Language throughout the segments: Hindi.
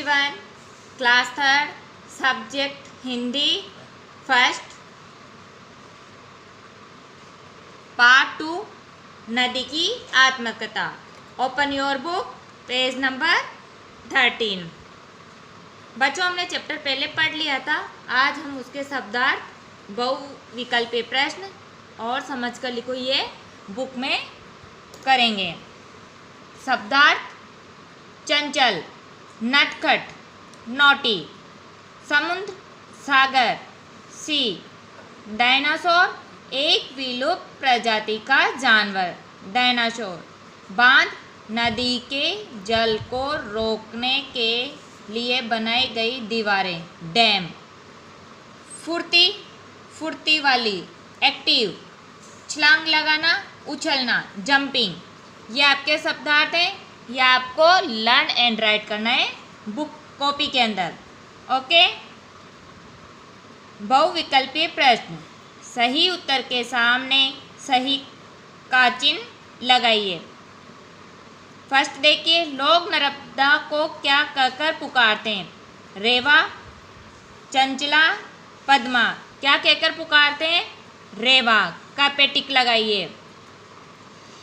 everyone, class 3rd, subject Hindi, first, part 2, नदी की आत्मकथा। Open your book, page number 13। बच्चों, हमने चैप्टर पहले पढ़ लिया था। आज हम उसके शब्दार्थ, बहुविकल्पीय प्रश्न और समझ कर लिखो ये बुक में करेंगे। शब्दार्थ: चंचल, नटखट, नोटी, समुद्र, सागर, सी, डायनासोर, एक विलुप्त प्रजाति का जानवर, डायनासोर, बांध, नदी के जल को रोकने के लिए बनाई गई दीवारें, डैम, फुर्ती, फुर्ती वाली, एक्टिव, छलांग लगाना, उछलना, जंपिंग। ये आपके शब्दार्थ हैं। ये आपको लर्न एंड राइट करना है बुक कॉपी के अंदर। ओके। बहुविकल्पीय प्रश्न, सही उत्तर के सामने सही का चिन्ह लगाइए। फर्स्ट देखिए, लोग नर्मदा को क्या कहकर पुकारते हैं? रेवा, चंचला, पद्मा। क्या कहकर पुकारते हैं? रेवा। का पे टिक लगाइए।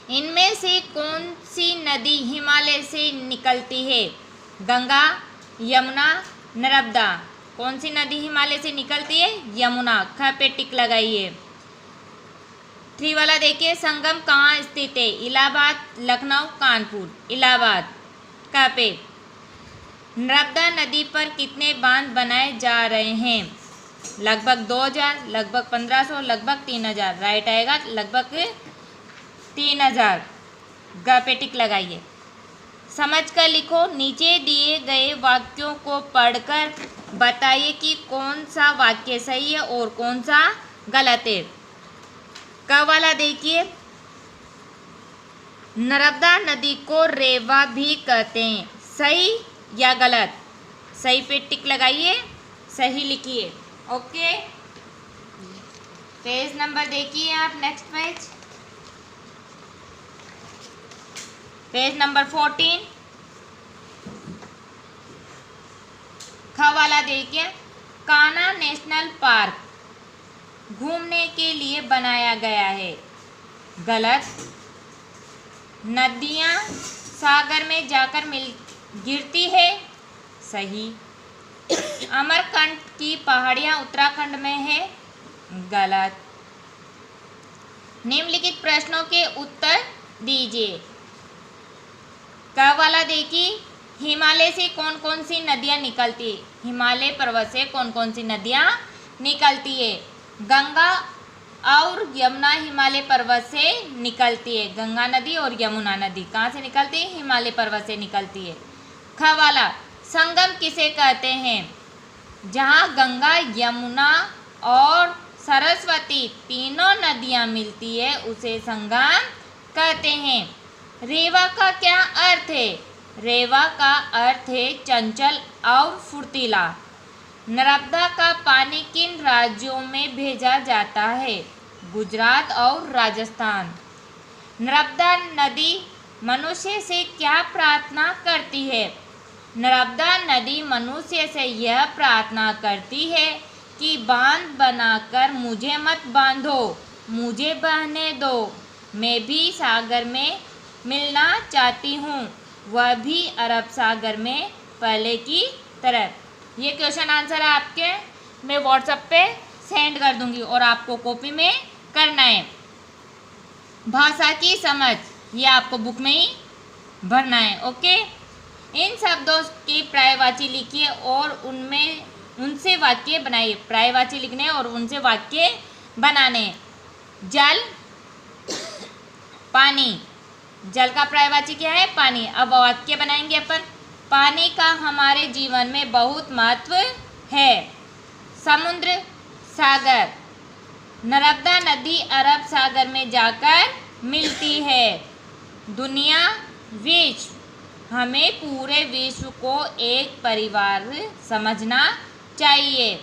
इनमें से कौन सी नदी हिमालय से निकलती है? गंगा, यमुना, नर्मदा। कौन सी नदी हिमालय से निकलती है? यमुना। ख पे टिक लगाइए। 3 वाला देखिए, संगम कहाँ स्थित है? इलाहाबाद, लखनऊ, कानपुर। इलाहाबाद। क पे। नर्मदा नदी पर कितने बांध बनाए जा रहे हैं? लगभग 2000, लगभग 1500, लगभग 3000। राइट आएगा लगभग 3000। ग पे टिक लगाइए। समझ कर लिखो। नीचे दिए गए वाक्यों को पढ़कर बताइए कि कौन सा वाक्य सही है और कौन सा गलत है। क वाला देखिए, नर्मदा नदी को रेवा भी कहते हैं। सही या गलत? सही पे टिक लगाइए, सही लिखिए। ओके। पेज नंबर देखिए आप, नेक्स्ट पेज, पेज नंबर 14। ख वाला देखिए, कान्हा नेशनल पार्क घूमने के लिए बनाया गया है। गलत। नदियाँ सागर में जाकर गिरती है। सही। अमरकंटक की पहाड़ियाँ उत्तराखंड में है। गलत। निम्नलिखित प्रश्नों के उत्तर दीजिए। क वाला देखिए, हिमालय से कौन कौन सी नदियाँ निकलती है? हिमालय पर्वत से कौन कौन सी नदियाँ निकलती है? गंगा और यमुना हिमालय पर्वत से निकलती है। गंगा नदी और यमुना नदी कहाँ से निकलती है? हिमालय पर्वत से निकलती है। ख वाला, संगम किसे कहते हैं? जहाँ गंगा, यमुना और सरस्वती तीनों नदियाँ मिलती है उसे संगम कहते हैं। रेवा का क्या अर्थ है? रेवा का अर्थ है चंचल और फुर्तीला। नर्मदा का पानी किन राज्यों में भेजा जाता है? गुजरात और राजस्थान। नर्मदा नदी मनुष्य से क्या प्रार्थना करती है? नर्मदा नदी मनुष्य से यह प्रार्थना करती है कि बांध बनाकर मुझे मत बांधो, मुझे बहने दो। मैं भी सागर में मिलना चाहती हूँ, वह भी अरब सागर में पहले की तरह। ये क्वेश्चन आंसर है आपके, मैं व्हाट्सएप पे सेंड कर दूंगी और आपको कॉपी में करना है। भाषा की समझ, ये आपको बुक में ही भरना है। ओके। इन शब्दों की पर्यायवाची लिखिए और उनसे वाक्य बनाइए। पर्यायवाची लिखने और उनसे वाक्य बनाने। जल, पानी। जल का पर्यायवाची क्या है? पानी। अब वाक्य बनाएंगे अपन। पानी का हमारे जीवन में बहुत महत्व है। समुद्र, सागर। नर्मदा नदी अरब सागर में जाकर मिलती है। दुनिया, विश्व। हमें पूरे विश्व को एक परिवार समझना चाहिए।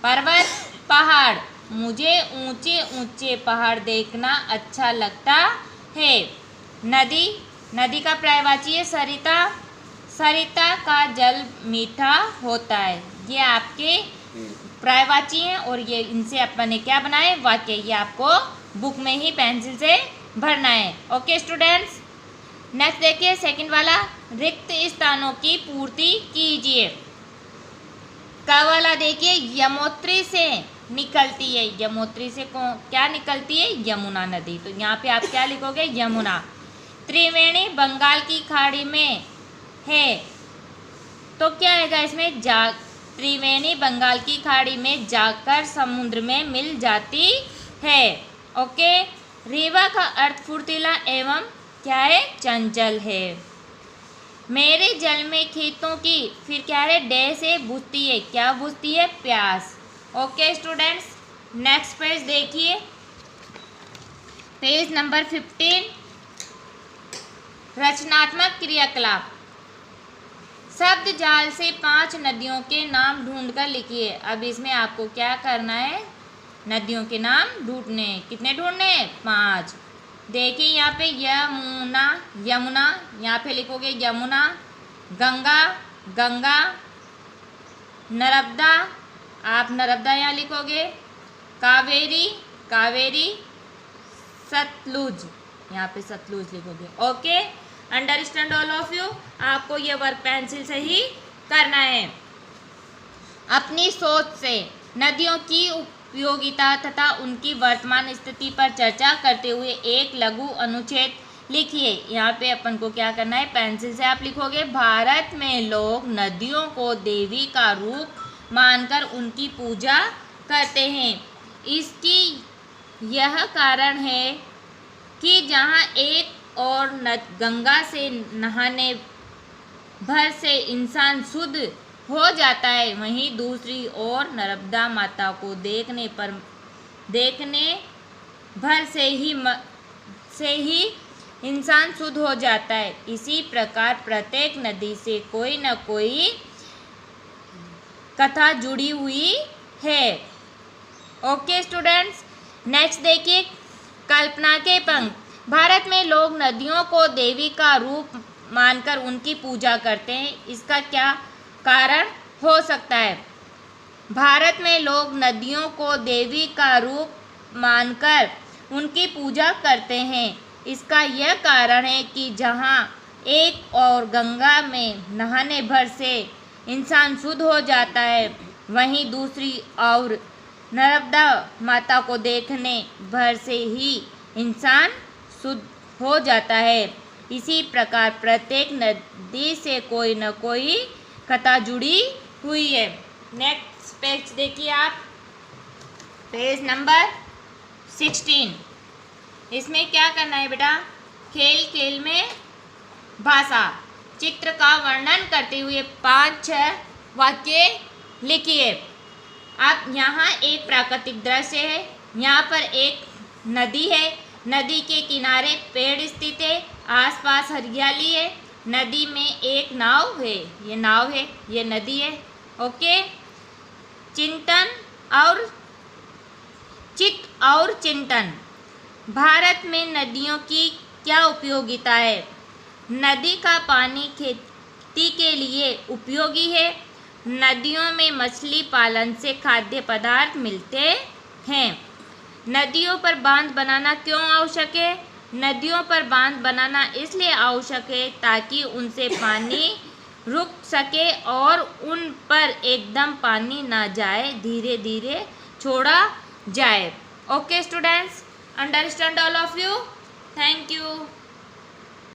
पर्वत, पहाड़। मुझे ऊंचे ऊंचे पहाड़ देखना अच्छा लगता है। नदी, नदी का पर्यायवाची है सरिता। सरिता का जल मीठा होता है। ये आपके पर्यायवाची हैं और ये इनसे अपन ने क्या बनाए, वाक्य। ये आपको बुक में ही पेंसिल से भरना है। ओके स्टूडेंट्स, नेक्स्ट देखिए सेकंड वाला, रिक्त स्थानों की पूर्ति कीजिए। क वाला देखिए, यमोत्री से निकलती है। यमोत्री से क्या निकलती है, यमुना नदी। तो यहाँ पे आप क्या लिखोगे, यमुना। त्रिवेणी बंगाल की खाड़ी में है, तो क्या आएगा इसमें, त्रिवेणी बंगाल की खाड़ी में जाकर समुद्र में मिल जाती है। ओके, रीवा का अर्थ फुर्तीला एवं क्या है, चंचल है। मेरे जल में खेतों की, फिर क्या है, डे से बुझती है, क्या बुझती है, प्यास। ओके स्टूडेंट्स, नेक्स्ट पेज देखिए, पेज नंबर 15, रचनात्मक क्रियाकलाप। शब्द जाल से 5 नदियों के नाम ढूंढकर लिखिए। अब इसमें आपको क्या करना है, नदियों के नाम ढूंढने। कितने ढूंढने हैं, 5। देखिए यहाँ पे यमुना, यमुना, यहाँ पे लिखोगे यमुना। गंगा, गंगा। नर्मदा, आप नर्मदा यहाँ लिखोगे। कावेरी, कावेरी। सतलुज, यहाँ पे सतलुज लिखोगे। Okay, understand all of you. आपको ये वर्क पेंसिल से ही करना है। अपनी सोच से नदियों की उपयोगिता तथा उनकी वर्तमान स्थिति पर चर्चा करते हुए एक लघु अनुच्छेद लिखिए। यहाँ पे अपन को क्या करना है, पेंसिल से आप लिखोगे, भारत में लोग नदियों को देवी का रूप मानकर उनकी पूजा करते हैं। इसकी यह कारण है कि जहाँ एक और गंगा से नहाने भर से इंसान शुद्ध हो जाता है, वहीं दूसरी ओर नर्मदा माता को देखने भर से ही इंसान शुद्ध हो जाता है। इसी प्रकार प्रत्येक नदी से कोई न कोई कथा जुड़ी हुई है। ओके स्टूडेंट्स, नेक्स्ट देखिए, कल्पना के पंक्ति। भारत में लोग नदियों को देवी का रूप मानकर उनकी पूजा करते हैं। इसका क्या कारण हो सकता है। भारत में लोग नदियों को देवी का रूप मानकर उनकी पूजा करते हैं। इसका यह कारण है कि जहाँ एक और गंगा में नहाने भर से इंसान शुद्ध हो जाता है, वहीं दूसरी और नर्मदा माता को देखने भर से ही इंसान शुद्ध हो जाता है। इसी प्रकार प्रत्येक नदी से कोई न कोई कथा जुड़ी हुई है। नेक्स्ट पेज देखिए आप, पेज नंबर 16। इसमें क्या करना है बेटा, खेल खेल में भाषा, चित्र का वर्णन करते हुए 5-6 वाक्य लिखिए। अब यहाँ एक प्राकृतिक दृश्य है, यहाँ पर एक नदी है, नदी के किनारे पेड़ स्थित है, आसपास हरियाली है, नदी में एक नाव है, ये नाव है, ये नदी है। ओके, चित्त और चिंतन। भारत में नदियों की क्या उपयोगिता है। नदी का पानी खेती के लिए उपयोगी है। नदियों में मछली पालन से खाद्य पदार्थ मिलते हैं। नदियों पर बांध बनाना क्यों आवश्यक है। नदियों पर बांध बनाना इसलिए आवश्यक है ताकि उनसे पानी रुक सके और उन पर एकदम पानी ना जाए, धीरे धीरे छोड़ा जाए। Okay students, understand all of you. Thank you.